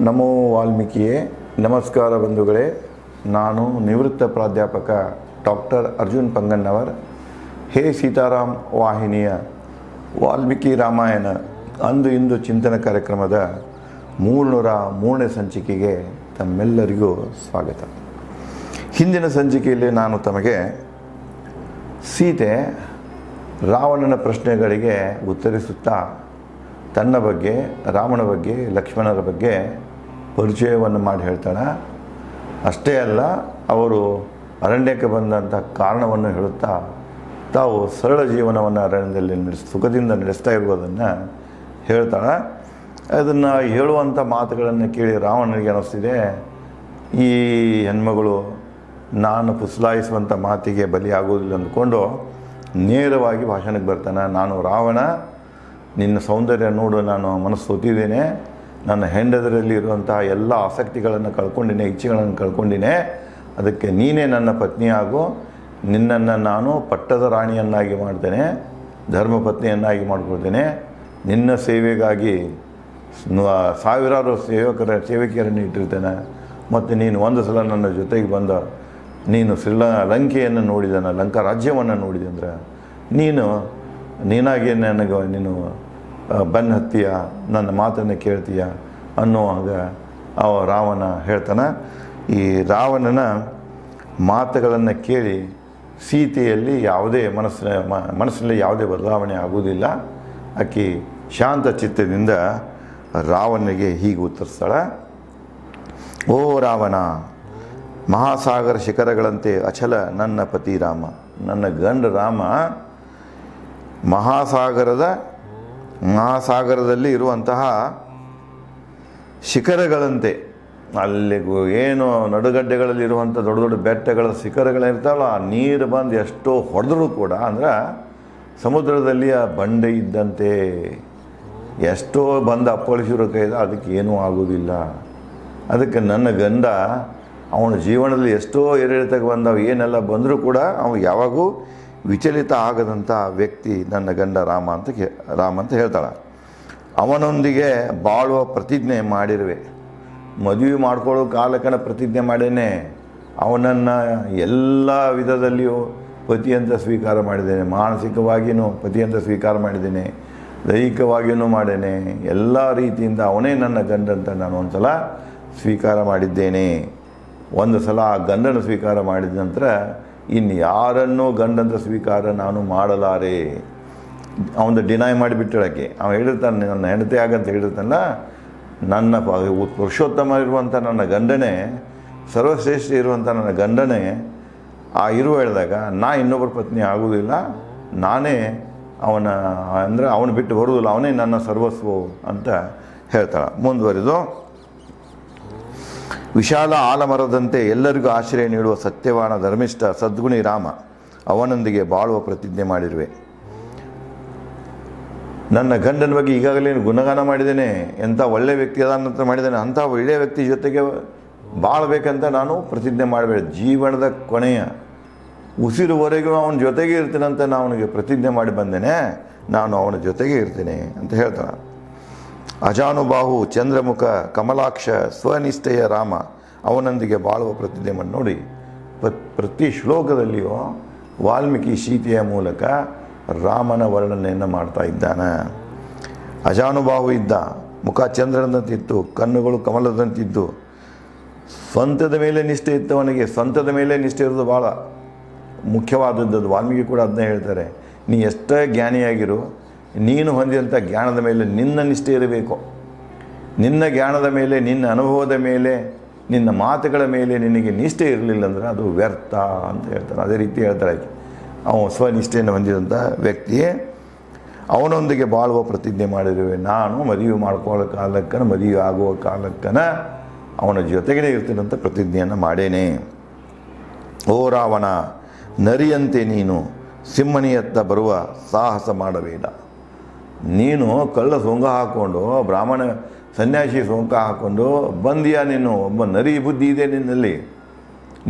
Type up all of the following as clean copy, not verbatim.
ನಮೋ ವಾಲ್ಮೀಕಿಯೇ. ನಮಸ್ಕಾರ ಬಂಧುಗಳೇ. ನಾನು ನಿವೃತ್ತ ಪ್ರಾಧ್ಯಾಪಕ ಡಾಕ್ಟರ್ ಅರ್ಜುನ್ ಪಂಗಣ್ಣವರ್. ಹೇ ಸೀತಾರಾಮ್ ವಾಹಿನಿಯ ವಾಲ್ಮೀಕಿ ರಾಮಾಯಣ ಅಂದು ಇಂದು ಚಿಂತನ ಕಾರ್ಯಕ್ರಮದ 303ನೇ ಸಂಚಿಕೆಗೆ ತಮ್ಮೆಲ್ಲರಿಗೂ ಸ್ವಾಗತ. ಹಿಂದಿನ ಸಂಚಿಕೆಯಲ್ಲಿ ನಾನು ತಮಗೆ ಸೀತೆ ರಾವಣನ ಪ್ರಶ್ನೆಗಳಿಗೆ ಉತ್ತರಿಸುತ್ತಾ ತನ್ನ ಬಗ್ಗೆ, ರಾಮನ ಬಗ್ಗೆ, ಲಕ್ಷ್ಮಣರ ಬಗ್ಗೆ ಪರಿಚಯವನ್ನು ಮಾಡಿ ಹೇಳ್ತಾಳೆ. ಅಷ್ಟೇ ಅಲ್ಲ, ಅವರು ಅರಣ್ಯಕ್ಕೆ ಬಂದಂಥ ಕಾರಣವನ್ನು ಹೇಳುತ್ತಾ ತಾವು ಸರಳ ಜೀವನವನ್ನು ಅರಣ್ಯದಲ್ಲಿ ಸುಖದಿಂದ ನಡೆಸ್ತಾ ಇರುವುದನ್ನು ಹೇಳ್ತಾಳೆ. ಅದನ್ನು ಹೇಳುವಂಥ ಮಾತುಗಳನ್ನು ಕೇಳಿ ರಾವಣನಿಗೆ ಅನ್ನಿಸ್ತಿದೆ, ಈ ಹೆಣ್ಮಗಳು ನಾನು ಪುಸಲಾಯಿಸುವಂಥ ಮಾತಿಗೆ ಬಲಿಯಾಗುವುದಿಲ್ಲ ಅಂದ್ಕೊಂಡು ನೇರವಾಗಿ ಭಾಷಣಕ್ಕೆ ಬರ್ತಾನೆ. ನಾನು ರಾವಣ, ನಿನ್ನ ಸೌಂದರ್ಯ ನೋಡು ನಾನು ಮನಸ್ಸು ಸೋತಿದ್ದೇನೆ, ನನ್ನ ಹೆಂಡದರಲ್ಲಿ ಇರುವಂತಹ ಎಲ್ಲ ಆಸಕ್ತಿಗಳನ್ನು ಕಳ್ಕೊಂಡಿನೇ, ಇಚ್ಛೆಗಳನ್ನು ಕಳ್ಕೊಂಡಿನೇ, ಅದಕ್ಕೆ ನೀನೇ ನನ್ನ ಪತ್ನಿಯಾಗು, ನಿನ್ನನ್ನು ನಾನು ಪಟ್ಟದ ರಾಣಿಯನ್ನಾಗಿ ಮಾಡ್ತೇನೆ, ಧರ್ಮಪತ್ನಿಯನ್ನಾಗಿ ಮಾಡಿಕೊಳ್ತೇನೆ, ನಿನ್ನ ಸೇವೆಗಾಗಿ ಸಾವಿರಾರು ಸೇವಕಿಯರನ್ನು ಇಟ್ಟಿರ್ತೇನೆ, ಮತ್ತು ನೀನು ಒಂದು ಸಲ ನನ್ನ ಜೊತೆಗೆ ಬಂದ ನೀನು ಲಂಕೆಯನ್ನು ನೋಡಿದ, ಲಂಕಾ ರಾಜ್ಯವನ್ನು ನೋಡಿದೆ ಅಂದ್ರೆ ನೀನಾಗಿ ನನಗೆ ನೀನು ಬೆನ್ನು ಹತ್ತೀಯ, ನನ್ನ ಮಾತನ್ನು ಕೇಳ್ತೀಯ ಅನ್ನುವಾಗ ರಾವಣ ಹೇಳ್ತಾನೆ. ಈ ರಾವಣನ ಮಾತುಗಳನ್ನು ಕೇಳಿ ಸೀತೆಯಲ್ಲಿ ಯಾವುದೇ ಮನಸ್ಸಿನಲ್ಲಿ ಯಾವುದೇ ಬದಲಾವಣೆ ಆಗುವುದಿಲ್ಲ. ಆಕೆ ಶಾಂತ ಚಿತ್ತದಿಂದ ರಾವಣನಿಗೆ ಹೀಗೆ ಉತ್ತರಿಸ್ತಾಳೆ. ಓ ರಾವಣ, ಮಹಾಸಾಗರ ಶಿಖರಗಳಂತೆ ಅಚಲ ನನ್ನ ಪತಿ ರಾಮ. ನನ್ನ ಗಂಡ ರಾಮ ಮಹಾಸಾಗರದಲ್ಲಿ ಇರುವಂತಹ ಶಿಖರಗಳಂತೆ, ಅಲ್ಲಿ ಏನು ನಡುಗಡ್ಡೆಗಳಲ್ಲಿ ಇರುವಂಥ ದೊಡ್ಡ ದೊಡ್ಡ ಬೆಟ್ಟಗಳ ಶಿಖರಗಳಿರ್ತಾವಲ್ಲ, ಆ ನೀರು ಬಂದು ಎಷ್ಟೋ ಹೊಡೆದ್ರೂ ಕೂಡ, ಅಂದ್ರೆ ಸಮುದ್ರದಲ್ಲಿ ಆ ಬಂಡೆ ಇದ್ದಂತೆ ಎಷ್ಟೋ ಬಂದು ಅಪ್ಪಳಿಸಿರೋ ಕೈದ ಅದಕ್ಕೆ ಏನೂ ಆಗೋದಿಲ್ಲ. ಅದಕ್ಕೆ ನನ್ನ ಗಂಡ ಅವನ ಜೀವನದಲ್ಲಿ ಎಷ್ಟೋ ಏರಿಳಿತಕ್ಕೆ ಬಂದವು, ಏನೆಲ್ಲ ಬಂದರೂ ಕೂಡ ಅವನು ಯಾವಾಗೂ ವಿಚಲಿತ ಆಗದಂಥ ವ್ಯಕ್ತಿ ನನ್ನ ಗಂಡ ರಾಮ ಅಂತ ಹೇಳ್ತಾಳೆ. ಅವನೊಂದಿಗೆ ಬಾಳುವ ಪ್ರತಿಜ್ಞೆ ಮಾಡಿರುವೆ. ಮದುವೆ ಮಾಡ್ಕೊಳ್ಳೋ ಕಾಲಕ್ಕನ ಪ್ರತಿಜ್ಞೆ ಮಾಡೇನೆ. ಅವನನ್ನು ಎಲ್ಲ ವಿಧದಲ್ಲಿಯೂ ಪತಿಯಂತ ಸ್ವೀಕಾರ ಮಾಡಿದ್ದೇನೆ, ಮಾನಸಿಕವಾಗಿಯೂ ಪತಿಯಂತ ಸ್ವೀಕಾರ ಮಾಡಿದ್ದೇನೆ, ದೈಹಿಕವಾಗಿಯೂ ಮಾಡೇನೆ, ಎಲ್ಲ ರೀತಿಯಿಂದ ಅವನೇ ನನ್ನ ಗಂಡಂತ ನಾನು ಒಂದು ಸಲ ಸ್ವೀಕಾರ ಮಾಡಿದ್ದೇನೆ. ಒಂದು ಸಲ ಆ ಗಂಡನ ಸ್ವೀಕಾರ ಮಾಡಿದ ನಂತರ ಇನ್ನು ಯಾರನ್ನೂ ಗಂಡಂತ ಸ್ವೀಕಾರ ನಾನು ಮಾಡಲಾರೆ. ಅವನು ಡಿನೈ ಮಾಡಿಬಿಟ್ಟಳಕ್ಕೆ. ಅವನು ಹೇಳಿರ್ತಾನೆ, ನನ್ನ ಹೆಂಡತಿ ಆಗಂತ ಹೇಳಿರ್ತಾನಲ್ಲ, ನನ್ನ ಪುರುಷೋತ್ತಮ ಇರುವಂಥ ನನ್ನ ಗಂಡನೇ, ಸರ್ವಶ್ರೇಷ್ಠ ಇರುವಂಥ ನನ್ನ ಗಂಡನೇ ಇರುವ ಹೇಳಿದಾಗ ನಾ ಇನ್ನೊಬ್ಬರ ಪತ್ನಿ ಆಗುವುದಿಲ್ಲ, ನಾನೇ ಅವನು ಬಿಟ್ಟು ಬರುವುದಿಲ್ಲ, ಅವನೇ ನನ್ನ ಸರ್ವಸ್ವ ಅಂತ ಹೇಳ್ತಾಳೆ. ಮುಂದುವರಿದು, ವಿಶಾಲ ಆಲಮರದಂತೆ ಎಲ್ಲರಿಗೂ ಆಶ್ರಯ ನೀಡುವ ಸತ್ಯವಾನ ಧರ್ಮಿಷ್ಠ ಸದ್ಗುಣಿ ರಾಮ, ಅವನೊಂದಿಗೆ ಬಾಳುವ ಪ್ರತಿಜ್ಞೆ ಮಾಡಿರುವೆ. ನನ್ನ ಗಂಡನ ಬಗ್ಗೆ ಈಗಾಗಲೇ ಗುಣಗಾನ ಮಾಡಿದ್ದೇನೆ, ಎಂಥ ಒಳ್ಳೆಯ ವ್ಯಕ್ತಿ ಅದಾನಂತ ಮಾಡಿದ್ದೇನೆ, ಅಂಥ ಒಳ್ಳೆಯ ವ್ಯಕ್ತಿ ಜೊತೆಗೆ ಬಾಳಬೇಕಂತ ನಾನು ಪ್ರತಿಜ್ಞೆ ಮಾಡಬೇಡ. ಜೀವನದ ಕೊನೆಯ ಉಸಿರುವರೆಗೂ ಅವನ ಜೊತೆಗೆ ಇರ್ತೀನಂತ ನಾನು ಅವನಿಗೆ ಪ್ರತಿಜ್ಞೆ ಮಾಡಿ ಬಂದೇನೆ, ನಾನು ಅವನ ಜೊತೆಗೆ ಇರ್ತೀನಿ ಅಂತ ಹೇಳ್ತಾನೆ. ಅಜಾನುಬಾಹು ಚಂದ್ರಮುಖ ಕಮಲಾಕ್ಷ ಸ್ವನಿಷ್ಠೆಯ ರಾಮ, ಅವನೊಂದಿಗೆ ಬಾಳುವ ಪ್ರತಿಜ್ಞೆ ಮಾಡಿ. ನೋಡಿ, ಪ್ರತಿ ಶ್ಲೋಕದಲ್ಲಿಯೂ ವಾಲ್ಮೀಕಿ ಸೀತೆಯ ಮೂಲಕ ರಾಮನ ವರ್ಣನೆಯನ್ನು ಮಾಡ್ತಾ ಇದ್ದಾನೆ. ಅಜಾನುಬಾಹು ಇದ್ದ, ಮುಖ ಚಂದ್ರನಂತಿತ್ತು, ಕಣ್ಣುಗಳು ಕಮಲದಂತಿದ್ದು, ಸ್ವಂತದ ಮೇಲೆ ನಿಷ್ಠೆ ಇತ್ತವನಿಗೆ. ಸ್ವಂತದ ಮೇಲೆ ನಿಷ್ಠೆ ಇರೋದು ಭಾಳ ಮುಖ್ಯವಾದದ್ದು. ವಾಲ್ಮೀಕಿ ಕೂಡ ಅದನ್ನೇ ಹೇಳ್ತಾರೆ, ನೀ ಎಷ್ಟೇ ಜ್ಞಾನಿಯಾಗಿರು, ನೀನು ಹೊಂದಿದಂಥ ಜ್ಞಾನದ ಮೇಲೆ ನಿನ್ನ ನಿಷ್ಠೆ ಇರಬೇಕು. ನಿನ್ನ ಜ್ಞಾನದ ಮೇಲೆ, ನಿನ್ನ ಅನುಭವದ ಮೇಲೆ, ನಿನ್ನ ಮಾತುಗಳ ಮೇಲೆ ನಿನಗೆ ನಿಷ್ಠೆ ಇರಲಿಲ್ಲ ಅಂದ್ರೆ ಅದು ವ್ಯರ್ಥ ಅಂತ ಹೇಳ್ತಾರೆ. ಅದೇ ರೀತಿ ಹೇಳ್ತಾರೆ, ಅವನು ಸ್ವನಿಷ್ಠೆಯನ್ನು ಹೊಂದಿದಂಥ ವ್ಯಕ್ತಿಯೇ. ಅವನೊಂದಿಗೆ ಬಾಳುವ ಪ್ರತಿಜ್ಞೆ ಮಾಡಿರುವೆ. ನಾನು ಮದುವೆ ಮಾಡ್ಕೊಳ್ಳೋ ಕಾಲಕ್ಕನ, ಮದುವೆ ಆಗುವ ಕಾಲಕ್ಕನ ಅವನ ಜೊತೆಗೇ ಇರ್ತೀನಂತ ಪ್ರತಿಜ್ಞೆಯನ್ನು ಮಾಡೇನೆ. ಓ ರಾವಣ, ನರಿಯಂತೆ ನೀನು ಸಿಂಹನಿಯತ್ತ ಬರುವ ಸಾಹಸ ಮಾಡಬೇಡ. ನೀನು ಕಳ್ಳ ಸೊಂಗ ಹಾಕ್ಕೊಂಡು, ಬ್ರಾಹ್ಮಣ ಸನ್ಯಾಸಿ ಸೊಂಕ ಹಾಕ್ಕೊಂಡು ಬಂದೀಯ, ನೀನು ಒಬ್ಬ ನರಿ ಬುದ್ಧಿ ಇದೆ ನಿನ್ನಲ್ಲಿ,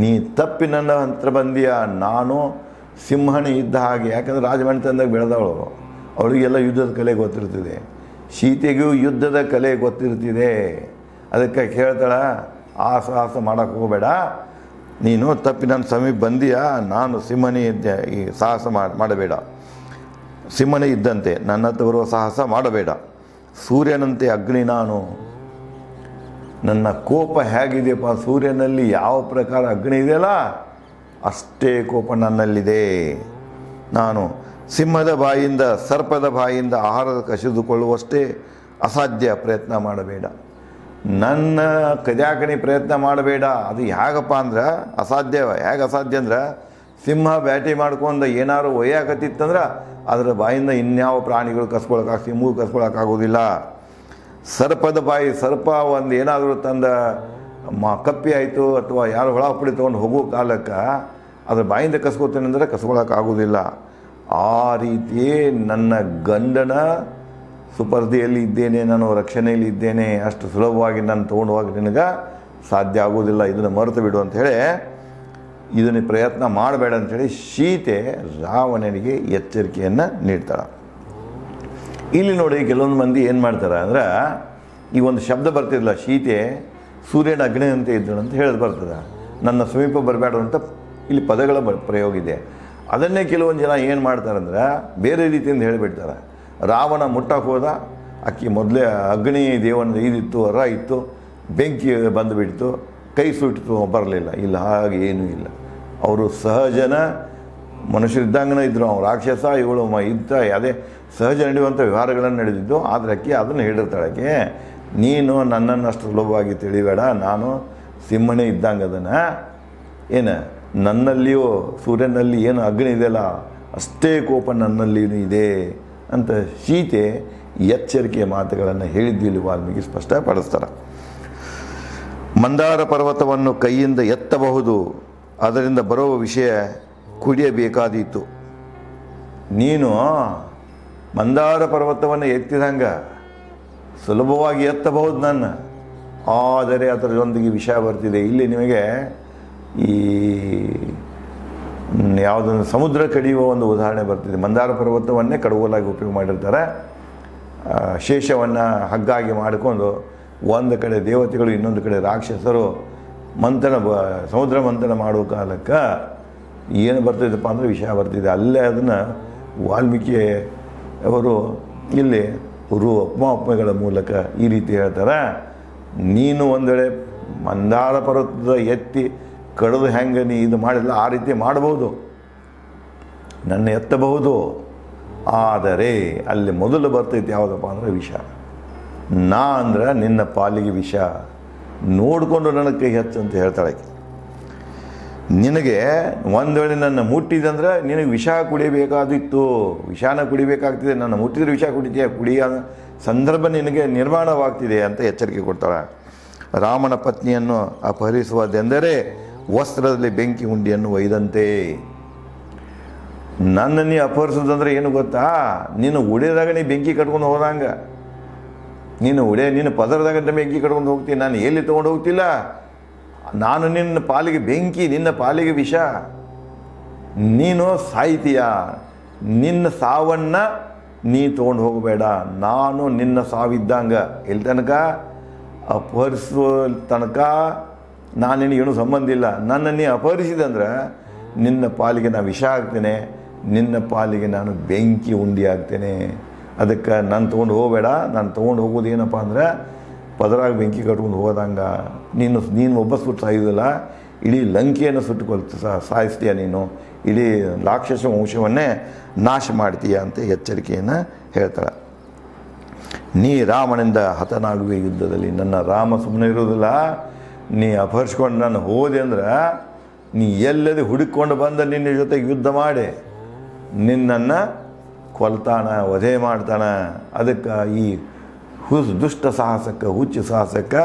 ನೀ ತಪ್ಪಿ ನನ್ನ ಹತ್ರ ಬಂದೀಯ. ನಾನು ಸಿಂಹಣಿ ಇದ್ದ ಹಾಗೆ, ಯಾಕಂದರೆ ರಾಜಮನೆತನದಾಗ ಬೆಳೆದವಳು, ಅವಳಿಗೆಲ್ಲ ಯುದ್ಧದ ಕಲೆ ಗೊತ್ತಿರ್ತಿದೆ. ಸೀತೆಗೂ ಯುದ್ಧದ ಕಲೆ ಗೊತ್ತಿರ್ತಿದೆ. ಅದಕ್ಕೆ ಕೇಳ್ತಾಳ, ಆ ಸಾಹಸ ಮಾಡೋಕ್ಕೆ ಹೋಗಬೇಡ, ನೀನು ತಪ್ಪಿ ನನ್ನ ಸಮೀಪ ಬಂದೀಯಾ, ನಾನು ಸಿಂಹನೇ ಇದ್ದೆ, ಈ ಸಾಹಸ ಮಾಡಬೇಡ, ಸಿಂಹನೇ ಇದ್ದಂತೆ ನನ್ನ ಹತ್ರ ಬರುವ ಸಾಹಸ ಮಾಡಬೇಡ, ಸೂರ್ಯನಂತೆ ಅಗ್ನಿ ನಾನು, ನನ್ನ ಕೋಪ ಹೇಗಿದೆಯಪ್ಪ, ಸೂರ್ಯನಲ್ಲಿ ಯಾವ ಪ್ರಕಾರ ಅಗ್ನಿ ಇದೆಯಲ್ಲ ಅಷ್ಟೇ ಕೋಪ ನನ್ನಲ್ಲಿದೆ, ನಾನು ಸಿಂಹದ ಬಾಯಿಂದ ಸರ್ಪದ ಬಾಯಿಂದ ಆಹಾರ ಕಸಿದುಕೊಳ್ಳುವಷ್ಟೇ ಅಸಾಧ್ಯ, ಪ್ರಯತ್ನ ಮಾಡಬೇಡ, ನನ್ನ ಕದ್ಯಾಕಣಿ ಪ್ರಯತ್ನ ಮಾಡಬೇಡ. ಅದು ಹೇಗಪ್ಪ ಅಂದ್ರೆ ಅಸಾಧ್ಯ. ಹೇಗೆ ಅಸಾಧ್ಯ ಅಂದ್ರೆ, ಸಿಂಹ ಬ್ಯಾಟಿ ಮಾಡ್ಕೊಂಡು ಏನಾದ್ರು ಒಯ್ಯಾಕತ್ತಿತ್ತಂದ್ರೆ ಅದರ ಬಾಯಿಂದ ಇನ್ಯಾವ ಪ್ರಾಣಿಗಳು ಕಸ್ಕೊಳಕ್ಕೆ, ಸಿಂಹವು ಕಸ್ಕೊಳಕ್ಕಾಗೋದಿಲ್ಲ. ಸರ್ಪದ ಬಾಯಿ, ಸರ್ಪ ಒಂದು ಏನಾದರೂ ತಂದ ಕಪ್ಪಿ ಆಯಿತು ಅಥವಾ ಯಾರು ಹೊಳ ಪುಡಿ ತೊಗೊಂಡು ಹೋಗೋ ಕಾಲಕ್ಕೆ ಅದ್ರ ಬಾಯಿಂದ ಕಸ್ಕೋತೇನೆ ಅಂದರೆ ಕಸ್ಕೊಳಕ್ಕಾಗೋದಿಲ್ಲ. ಆ ರೀತಿಯೇ ನನ್ನ ಗಂಡನ ಸುಪರ್ದಿಯಲ್ಲಿ ಇದ್ದೇನೆ, ನಾನು ರಕ್ಷಣೆಯಲ್ಲಿ ಇದ್ದೇನೆ, ಅಷ್ಟು ಸುಲಭವಾಗಿ ನಾನು ತೊಗೊಂಡು ಹೋಗಿ ನಿನಗೆ ಸಾಧ್ಯ ಆಗೋದಿಲ್ಲ, ಇದನ್ನು ಮರೆತು ಬಿಡು ಅಂಥೇಳಿ, ಇದನ್ನು ಪ್ರಯತ್ನ ಮಾಡಬೇಡ ಅಂಥೇಳಿ ಸೀತೆ ರಾವಣನಿಗೆ ಎಚ್ಚರಿಕೆಯನ್ನು ನೀಡ್ತಾಳೆ. ಇಲ್ಲಿ ನೋಡಿ ಕೆಲವೊಂದು ಮಂದಿ ಏನು ಮಾಡ್ತಾರೆ ಅಂದ್ರೆ, ಈ ಒಂದು ಶಬ್ದ ಬರ್ತಿರಲಿಲ್ಲ, ಸೀತೆ ಸೂರ್ಯನ ಅಗ್ನಿ ಅಂತ ಇದ್ದಳು ಅಂತ ಹೇಳೋದು ಬರ್ತದೆ, ನನ್ನ ಸಮೀಪ ಬರಬೇಡ ಅಂತ ಇಲ್ಲಿ ಪದಗಳ ಪ್ರಯೋಗ ಇದೆ. ಅದನ್ನೇ ಕೆಲವೊಂದು ಜನ ಏನು ಮಾಡ್ತಾರಂದ್ರೆ ಬೇರೆ ರೀತಿಯಿಂದ ಹೇಳಿಬಿಡ್ತಾರೆ. ರಾವಣ ಮುಟ್ಟಕ್ಕೆ ಹೋದ, ಅಕ್ಕಿ ಮೊದಲೇ ಅಗ್ನಿ ದೇವನ ಇದಿತ್ತು, ಹೊರ ಇತ್ತು, ಬೆಂಕಿ ಬಂದುಬಿಡ್ತು, ಕೈ ಸುಟ್ಟಿತು, ಬರಲಿಲ್ಲ. ಇಲ್ಲ, ಹಾಗೆ ಏನೂ ಇಲ್ಲ. ಅವರು ಸಹಜನ ಮನುಷ್ಯರಿದ್ದಂಗನೇ ಇದ್ದರು. ಅವ್ರು ರಾಕ್ಷಸ, ಇವಳು ಇದ್ದ ಅದೇ ಸಹಜ ನಡೆಯುವಂಥ ವ್ಯವಹಾರಗಳನ್ನು ನಡೆದಿದ್ದು. ಆದರೆ ಅಕ್ಕಿ ಅದನ್ನು ಹೇಳಿರ್ತಾಳಕ್ಕೆ, ನೀನು ನನ್ನನ್ನು ಅಷ್ಟು ಸುಲಭವಾಗಿ ತಿಳಿಬೇಡ, ನಾನು ಸಿಂಹನೇ ಇದ್ದಂಗೆ ಅದನ್ನು ಏನು ನನ್ನಲ್ಲಿಯೂ ಸೂರ್ಯನಲ್ಲಿ ಏನು ಅಗ್ನಿ ಇದೆಯಲ್ಲ ಅಷ್ಟೇ ಕೋಪ ನನ್ನಲ್ಲಿಯೂ ಇದೆ ಅಂತ ಸೀತೆ ಎಚ್ಚರಿಕೆಯ ಮಾತುಗಳನ್ನು ಹೇಳಿದ್ದು ಇಲ್ಲಿ ವಾಲ್ಮೀಕಿ ಸ್ಪಷ್ಟಪಡಿಸ್ತಾರೆ. ಮಂದಾರ ಪರ್ವತವನ್ನು ಕೈಯಿಂದ ಎತ್ತಬಹುದು, ಅದರಿಂದ ಬರುವ ವಿಷಯ ಕುಡಿಯಬೇಕಾದೀತು. ನೀನು ಮಂದಾರ ಪರ್ವತವನ್ನು ಎತ್ತಿದಂಗೆ ಸುಲಭವಾಗಿ ಎತ್ತಬಹುದು ನನ್ನ, ಆದರೆ ಅದರೊಂದಿಗೆ ವಿಷಯ ಬರ್ತಿದೆ. ಇಲ್ಲಿ ನಿಮಗೆ ಈ ಯಾವುದೊಂದು ಸಮುದ್ರ ಕಡಿಯುವ ಒಂದು ಉದಾಹರಣೆ ಬರ್ತಿದೆ. ಮಂದಾರ ಪರ್ವತವನ್ನೇ ಕಡಗೋಲಾಗಿ ಉಪಯೋಗ ಮಾಡಿರ್ತಾರೆ. ಶೇಷವನ್ನು ಹಗ್ಗಾಗಿ ಮಾಡಿಕೊಂಡು ಒಂದು ಕಡೆ ದೇವತೆಗಳು, ಇನ್ನೊಂದು ಕಡೆ ರಾಕ್ಷಸರು ಸಮುದ್ರ ಮಂಥನ ಮಾಡುವ ಕಾಲಕ್ಕೆ ಏನು ಬರ್ತಿದ್ದಪ್ಪ ಅಂದರೆ ವಿಷಯ ಬರ್ತಿದೆ. ಅಲ್ಲೇ ಅದನ್ನು ವಾಲ್ಮೀಕಿ ಅವರು ಇಲ್ಲಿ ಉಪಮಾಗಳ ಮೂಲಕ ಈ ರೀತಿ ಹೇಳ್ತಾರೆ, ನೀನು ಒಂದು ವೇಳೆ ಮಂದಾರ ಪರ್ವತದ ಎತ್ತಿ ಕಡಿದು ಹೆಂಗೆ ನೀ ಇದು ಮಾಡಿಲ್ಲ ಆ ರೀತಿ ಮಾಡ್ಬೋದು, ನನ್ನ ಎತ್ತಬಹುದು, ಆದರೆ ಅಲ್ಲಿ ಮೊದಲು ಬರ್ತೈತೆ ಯಾವುದಪ್ಪ ಅಂದರೆ ವಿಷ. ನಾ ಅಂದ್ರೆ ನಿನ್ನ ಪಾಲಿಗೆ ವಿಷ, ನೋಡಿಕೊಂಡು ನನ್ನ ಕೈ ಹೆಚ್ಚು ಅಂತ ಹೇಳ್ತಾಳೆ. ನಿನಗೆ ಒಂದು ವೇಳೆ ನನ್ನ ಮುಟ್ಟಿದಂದ್ರೆ ನಿನಗೆ ವಿಷ ಕುಡಿಯಬೇಕಾದಿತ್ತು, ವಿಷಾನ ಕುಡಿಬೇಕಾಗ್ತಿದೆ, ನನ್ನ ಮುಟ್ಟಿದ್ರೆ ವಿಷ ಕುಡಿಯೋ ಸಂದರ್ಭ ನಿನಗೆ ನಿರ್ಮಾಣವಾಗ್ತಿದೆ ಅಂತ ಎಚ್ಚರಿಕೆ ಕೊಡ್ತಾಳೆ. ರಾಮನ ಪತ್ನಿಯನ್ನು ಅಪಹರಿಸುವುದೆಂದರೆ ವಸ್ತ್ರದಲ್ಲಿ ಬೆಂಕಿ ಉಂಡಿಯನ್ನು ಒಯ್ದಂತೆ. ನನ್ನನ್ನು ಅಪಹರಿಸೋದಂದ್ರೆ ಏನು ಗೊತ್ತಾ, ನೀನು ಉಡಿದಾಗ ನೀ ಬೆಂಕಿ ಕಟ್ಕೊಂಡು ಹೋದಂಗೆ, ನೀನು ಪದರದಾಗ ಬೆಂಕಿ ಕಟ್ಕೊಂಡು ಹೋಗ್ತೀನಿ, ನಾನು ಎಲ್ಲಿ ತೊಗೊಂಡು ಹೋಗ್ತಿಲ್ಲ, ನಾನು ನಿನ್ನ ಪಾಲಿಗೆ ಬೆಂಕಿ, ನಿನ್ನ ಪಾಲಿಗೆ ವಿಷ, ನೀನು ಸಾಯ್ತೀಯ, ನಿನ್ನ ಸಾವನ್ನು ನೀ ತೊಗೊಂಡು ಹೋಗಬೇಡ, ನಾನು ನಿನ್ನ ಸಾವಿದ್ದಂಗೆ, ಎಲ್ಲಿ ತನಕ ಅಪಹರಿಸುವ ತನಕ ನಾನು ನಿನಗೇನು ಸಂಬಂಧ ಇಲ್ಲ. ನನ್ನ ನೀ ಅಪಹರಿಸಿದಂದ್ರೆ ನಿನ್ನ ಪಾಲಿಗೆ ನಾನು ವಿಷ ಆಗ್ತೇನೆ, ನಿನ್ನ ಪಾಲಿಗೆ ನಾನು ಬೆಂಕಿ ಉಂಡಿ ಆಗ್ತೇನೆ. ಅದಕ್ಕೆ ನಾನು ತೊಗೊಂಡು ಹೋಗಬೇಡ. ನಾನು ತೊಗೊಂಡು ಹೋಗೋದು ಏನಪ್ಪ ಅಂದರೆ ಪದರಾಗ ಬೆಂಕಿ ಕಟ್ಕೊಂಡು ಹೋದಂಗೆ ನೀನು ಒಬ್ಬ ಸುಟ್ಟು ಸಾಯೋದಿಲ್ಲ, ಇಡೀ ಲಂಕೆಯನ್ನು ಸಾಯಿಸ್ತೀಯ, ನೀನು ಇಡೀ ರಾಕ್ಷಸ ವಂಶವನ್ನೇ ನಾಶ ಮಾಡ್ತೀಯ ಅಂತ ಎಚ್ಚರಿಕೆಯನ್ನು ಹೇಳ್ತಾಳೆ. ನೀ ರಾಮನಿಂದ ಹತನಾಗುವೆ ಯುದ್ಧದಲ್ಲಿ. ನನ್ನ ರಾಮ ಸುಮ್ಮನೆ ಇರೋದಿಲ್ಲ, ನೀ ಅಪಹರಿಸ್ಕೊಂಡು ನಾನು ಹೋದೆ ಅಂದ್ರೆ ನೀ ಎಲ್ಲದೆ ಹುಡುಕೊಂಡು ಬಂದ ನಿನ್ನ ಜೊತೆಗೆ ಯುದ್ಧ ಮಾಡಿ ನಿನ್ನನ್ನು ಕೊಲ್ತಾನ, ವಧೆ ಮಾಡ್ತಾನ. ಅದಕ್ಕೆ ಈ ದುಷ್ಟ ಸಾಹಸಕ್ಕೆ, ಹುಚ್ಚು ಸಾಹಸಕ್ಕೆ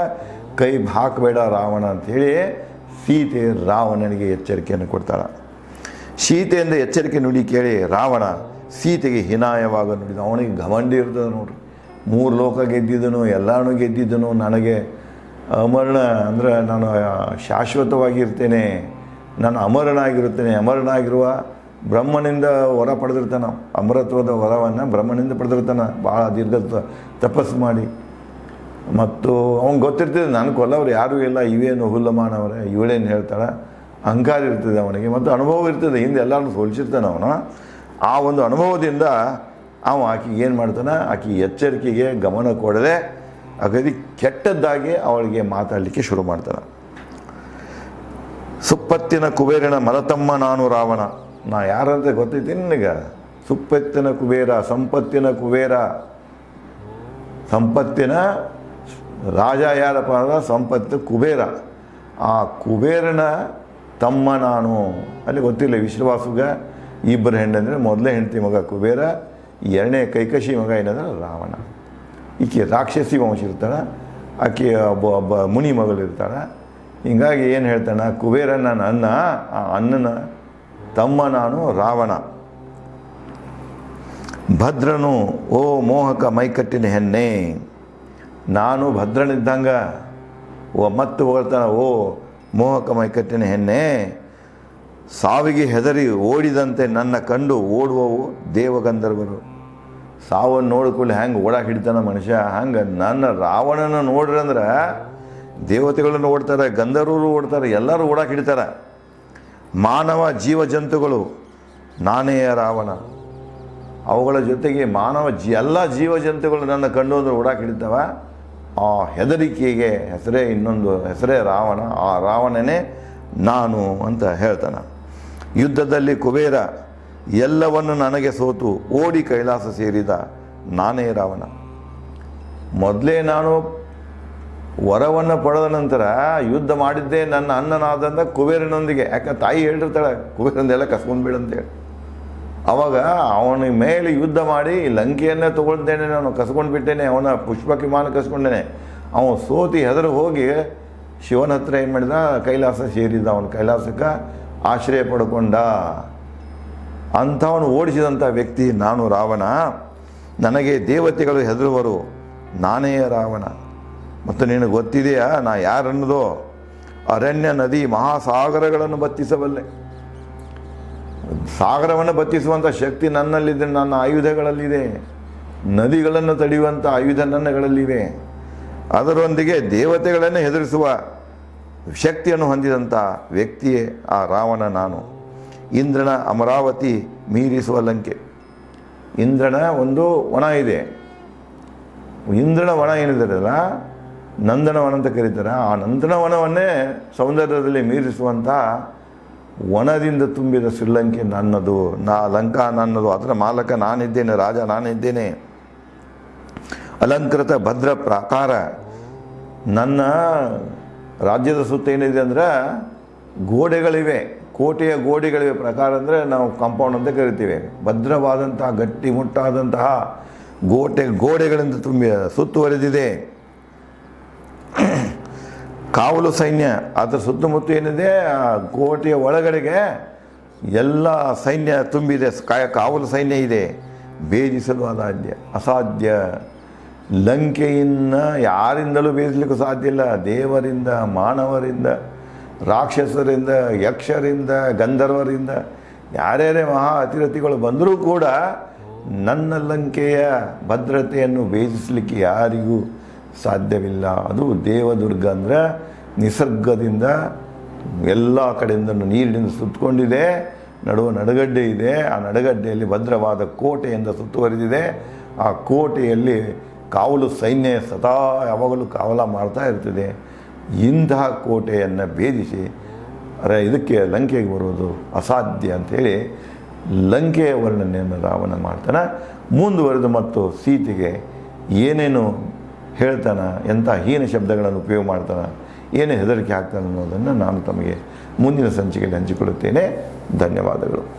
ಕೈ ಹಾಕಬೇಡ ರಾವಣ ಅಂಥೇಳಿ ಸೀತೆ ರಾವಣನಿಗೆ ಎಚ್ಚರಿಕೆಯನ್ನು ಕೊಡ್ತಾಳೆ. ಸೀತೆಯಿಂದ ಎಚ್ಚರಿಕೆ ನುಡಿ ಕೇಳಿ ರಾವಣ ಸೀತೆಗೆ ಹೀನಾಯವಾಗ ನುಡಿದ. ಅವನಿಗೆ ಘಮಂಡಿ ಇರ್ತದೆ ನೋಡ್ರಿ, 3 ಲೋಕ ಗೆದ್ದಿದ್ದನು, ಎಲ್ಲಾನು ಗೆದ್ದಿದ್ದನು, ನನಗೆ ಅಮರಣ ಅಂದರೆ ನಾನು ಶಾಶ್ವತವಾಗಿರ್ತೇನೆ, ನಾನು ಅಮರನಾಗಿರುತ್ತೇನೆ, ಅಮರನಾಗಿರುವ ಬ್ರಹ್ಮನಿಂದ ವರ ಪಡೆದಿರ್ತಾನೆ, ಅಮರತ್ವದ ವರವನ್ನು ಬ್ರಹ್ಮನಿಂದ ಪಡೆದಿರ್ತಾನೆ, ಭಾಳ ದೀರ್ಘ ತಪಸ್ಸು ಮಾಡಿ. ಮತ್ತು ಅವ್ನು ಗೊತ್ತಿರ್ತದೆ ನಾನು ಕೊಲ್ಲವ್ರು ಯಾರೂ ಇಲ್ಲ, ಇವೇನು ಹುಲ್ಲಮಾನವ್ರೆ, ಇವಳೇನು ಹೇಳ್ತಾಳೆ, ಅಹಂಕಾರ ಇರ್ತದೆ ಅವನಿಗೆ, ಮತ್ತು ಅನುಭವ ಇರ್ತದೆ, ಹಿಂದೆ ಎಲ್ಲರನ್ನೂ ಸೋಲಿಸಿರ್ತಾನೆ ಅವನು. ಆ ಒಂದು ಅನುಭವದಿಂದ ಆಕೆಗೆ ಏನು ಮಾಡ್ತಾನೆ, ಆಕೆ ಎಚ್ಚರಿಕೆಗೆ ಗಮನ ಕೊಡದೆ ಅಗದಿ ಕೆಟ್ಟದ್ದಾಗಿ ಅವಳಿಗೆ ಮಾತಾಡಲಿಕ್ಕೆ ಶುರು ಮಾಡ್ತಾನೆ. ಸುಪ್ಪತ್ತಿನ ಕುಬೇರನ ಮಲತಮ್ಮ ನಾನು ರಾವಣ. ನಾ ಯಾರಂತ ಗೊತ್ತೈತಿ ನಿನಗೆ? ಸುಪ್ಪತ್ತಿನ ಕುಬೇರ, ಸಂಪತ್ತಿನ ಕುಬೇರ. ಸಂಪತ್ತಿನ ರಾಜ ಯಾರಪ್ಪ ಅಂದ್ರೆ ಸಂಪತ್ತು ಕುಬೇರ. ಆ ಕುಬೇರನ ತಮ್ಮ ನಾನು. ಅಲ್ಲಿ ಗೊತ್ತಿಲ್ಲ ವಿಶ್ವಾಸುಗ ಇಬ್ಬರು ಹೆಣ್ಣಂದರೆ ಮೊದಲೇ ಹೆಂಡತಿ ಮಗ ಕುಬೇರ, ಎರಡನೇ ಕೈಕಶಿ ಮಗ ಏನಂದ್ರೆ ರಾವಣ. ಈಕೆ ರಾಕ್ಷಸಿ ವಂಶ ಇರ್ತಾಳೆ, ಆಕೆ ಒಬ್ಬ ಮುನಿ ಮಗಳಿರ್ತಾಳೆ. ಹೀಗಾಗಿ ಏನು ಹೇಳ್ತಾನೆ, ಕುಬೇರನ ಅನ್ನ, ಆ ಅನ್ನನ ತಮ್ಮ ನಾನು ರಾವಣ. ಭದ್ರನು ಓ ಮೋಹಕ ಮೈಕಟ್ಟಿನ ಹೆಣ್ಣೆ. ನಾನು ಭದ್ರನಿದ್ದಂಗ ಮತ್ತು ಹೋಗ್ತಾನೆ, ಓ ಮೋಹಕ ಮೈಕಟ್ಟಿನ ಹೆಣ್ಣೆ, ಸಾವಿಗೆ ಹೆದರಿ ಓಡಿದಂತೆ ನನ್ನ ಕಂಡು ಓಡುವವು ದೇವಗಂಧರ್ವರು. ಸಾವನ್ನು ನೋಡಿಕೊಳ್ಳಿ ಹೆಂಗೆ ಓಡಾಕ್ ಹಿಡಿತಾನೆ ಮನುಷ್ಯ, ಹಂಗೆ ನನ್ನ ರಾವಣನ ನೋಡ್ರಂದ್ರೆ ದೇವತೆಗಳನ್ನು ಓಡ್ತಾರೆ, ಗಂಧರ್ವರು ಓಡ್ತಾರೆ, ಎಲ್ಲರೂ ಓಡಾಕ್ ಹಿಡಿತಾರೆ. ಮಾನವ ಜೀವ ಜಂತುಗಳು ನಾನೇ ರಾವಣ. ಅವುಗಳ ಜೊತೆಗೆ ಎಲ್ಲ ಜೀವ ಜಂತುಗಳು ನನ್ನ ಕಂಡು ಅಂದ್ರೆ ಓಡಾಕ್ ಹಿಡಿತಾವ. ಆ ಹೆದರಿಕೆಗೆ ಇನ್ನೊಂದು ಹೆಸರೇ ರಾವಣ. ಆ ರಾವಣನೇ ನಾನು ಅಂತ ಹೇಳ್ತಾನೆ. ಯುದ್ಧದಲ್ಲಿ ಕುಬೇರ ಎಲ್ಲವನ್ನು ನನಗೆ ಸೋತು ಓಡಿ ಕೈಲಾಸ ಸೇರಿದ ನಾನೇ ರಾವಣ. ಮೊದಲೇ ನಾನು ವರವನ್ನು ಪಡೆದ ನಂತರ ಯುದ್ಧ ಮಾಡಿದ್ದೆ ನನ್ನ ಅನ್ನನಾದಂಥ ಕುಬೇರನೊಂದಿಗೆ. ಯಾಕೆ ತಾಯಿ ಹೇಳಿರ್ತಾಳೆ ಕುಬೇರನದೆಲ್ಲ ಕಸ್ಕೊಂಡ್ಬಿಡು ಅಂತೇಳಿ. ಅವಾಗ ಅವನ ಮೇಲೆ ಯುದ್ಧ ಮಾಡಿ ಲಂಕೆಯನ್ನೇ ತೊಗೊಳ್ತೇನೆ, ನಾನು ಕಸ್ಕೊಂಡು ಬಿಟ್ಟೇನೆ, ಅವನ ಪುಷ್ಪಕ ವಿಮಾನ ಕಸ್ಕೊಂಡೇನೆ. ಅವನು ಸೋತಿ ಹೆದರು ಹೋಗಿ ಶಿವನ ಹತ್ರ ಏನು ಮಾಡಿದ, ಕೈಲಾಸ ಸೇರಿದ. ಅವನ ಕೈಲಾಸಕ್ಕೆ ಆಶ್ರಯ ಪಡ್ಕೊಂಡ. ಅಂಥವನು ಓಡಿಸಿದಂಥ ವ್ಯಕ್ತಿ ನಾನು ರಾವಣ. ನನಗೆ ದೇವತೆಗಳು ಹೆದರುವರು, ನಾನೇ ರಾವಣ. ಮತ್ತು ನಿನಗೆ ಗೊತ್ತಿದೆಯಾ ನಾ ಯಾರನ್ನೋದು? ಅರಣ್ಯ ನದಿ ಮಹಾಸಾಗರಗಳನ್ನು ಬತ್ತಿಸಬಲ್ಲೆ. ಸಾಗರವನ್ನು ಬತ್ತಿಸುವಂಥ ಶಕ್ತಿ ನನ್ನಲ್ಲಿದೆ, ನನ್ನ ಆಯುಧಗಳಲ್ಲಿದೆ. ನದಿಗಳನ್ನು ತಡೆಯುವಂಥ ಆಯುಧ ನನ್ನಗಳಲ್ಲಿವೆ. ಅದರೊಂದಿಗೆ ದೇವತೆಗಳನ್ನು ಹೆದರಿಸುವ ಶಕ್ತಿಯನ್ನು ಹೊಂದಿದಂಥ ವ್ಯಕ್ತಿಯೇ ಆ ರಾವಣ ನಾನು. ಇಂದ್ರನ ಅಮರಾವತಿ ಮೀರಿಸುವ ಲಂಕೆ. ಇಂದ್ರನ ಒಂದು ವನ ಇದೆ. ಇಂದ್ರನ ವನ ಏನಿದೆಯಲ್ಲ, ನಂದನವನ ಅಂತ ಕರೀತಾರೆ. ಆ ನಂದನವನವನ್ನೇ ಸೌಂದರ್ಯದಲ್ಲಿ ಮೀರಿಸುವಂಥ ವನದಿಂದ ತುಂಬಿದ ಶ್ರೀಲಂಕೆ ನನ್ನದು, ಲಂಕಾ ನನ್ನದು. ಅದರ ಮಾಲಕ ನಾನಿದ್ದೇನೆ, ರಾಜ ನಾನಿದ್ದೇನೆ. ಅಲಂಕೃತ ಭದ್ರ ಪ್ರಾಕಾರ. ನನ್ನ ರಾಜ್ಯದ ಸುತ್ತ ಏನಿದೆ ಅಂದರೆ ಗೋಡೆಗಳಿವೆ, ಕೋಟೆಯ ಗೋಡೆಗಳಿವೆ. ಪ್ರಕಾರ ಅಂದರೆ ನಾವು ಕಾಂಪೌಂಡ್ ಅಂತ ಕರಿತೀವಿ. ಭದ್ರವಾದಂತಹ ಗಟ್ಟಿಮುಟ್ಟಾದಂತಹ ಗೋಡೆಗಳಿಂದ ತುಂಬಿ ಸುತ್ತುವರೆದಿದೆ. ಕಾವಲು ಸೈನ್ಯ. ಅದರ ಸುತ್ತಮುತ್ತ ಏನಿದೆ, ಆ ಕೋಟೆಯ ಒಳಗಡೆಗೆ ಎಲ್ಲ ಸೈನ್ಯ ತುಂಬಿದೆ, ಕಾವಲು ಸೈನ್ಯ ಇದೆ. ಭೇದಿಸಲು ಅಸಾಧ್ಯ. ಲಂಕೆಯನ್ನು ಯಾರಿಂದಲೂ ಭೇದಿಸಲಿಕ್ಕೂ ಸಾಧ್ಯ ಇಲ್ಲ. ದೇವರಿಂದ, ಮಾನವರಿಂದ, ರಾಕ್ಷಸರಿಂದ, ಯಕ್ಷರಿಂದ, ಗಂಧರ್ವರಿಂದ, ಯಾರ್ಯಾರೇ ಮಹಾ ಅತಿರಥಿಗಳು ಬಂದರೂ ಕೂಡ ನನ್ನ ಲಂಕೆಯ ಭದ್ರತೆಯನ್ನು ಭೇದಿಸಲಿಕ್ಕೆ ಯಾರಿಗೂ ಸಾಧ್ಯವಿಲ್ಲ. ಅದು ದೇವದುರ್ಗ ಅಂದರೆ ನಿಸರ್ಗದಿಂದ ಎಲ್ಲ ಕಡೆಯಿಂದ ನೀರಿನಿಂದ ಸುತ್ತಕೊಂಡಿದೆ. ನಡುಗಡ್ಡೆ ಇದೆ. ಆ ನಡುಗಡ್ಡೆಯಲ್ಲಿ ಭದ್ರವಾದ ಕೋಟೆಯಿಂದ ಸುತ್ತುವರಿದಿದೆ. ಆ ಕೋಟೆಯಲ್ಲಿ ಕಾವಲು ಸೈನ್ಯ ಸದಾ ಯಾವಾಗಲೂ ಕಾವಲ ಮಾಡ್ತಾ ಇರ್ತದೆ. ಇಂತಹ ಕೋಟೆಯನ್ನು ಭೇದಿಸಿ ಇದಕ್ಕೆ ಲಂಕೆಗೆ ಬರೋದು ಅಸಾಧ್ಯ ಅಂಥೇಳಿ ಲಂಕೆಯ ವರ್ಣನೆಯನ್ನು ರಾವಣ ಮಾಡ್ತಾನೆ. ಮುಂದುವರೆದು ಮತ್ತು ಸೀತೆಗೆ ಏನೇನು ಹೇಳ್ತಾನೆ, ಎಂಥ ಹೀನ ಶಬ್ದಗಳನ್ನು ಉಪಯೋಗ ಮಾಡ್ತಾನೆ, ಏನು ಹೆದರಿಕೆ ಆಗ್ತಾನೆ ಅನ್ನೋದನ್ನು ನಾನು ತಮಗೆ ಮುಂದಿನ ಸಂಚಿಕೆಯಲ್ಲಿ ಹಂಚಿಕೊಳ್ಳುತ್ತೇನೆ. ಧನ್ಯವಾದಗಳು.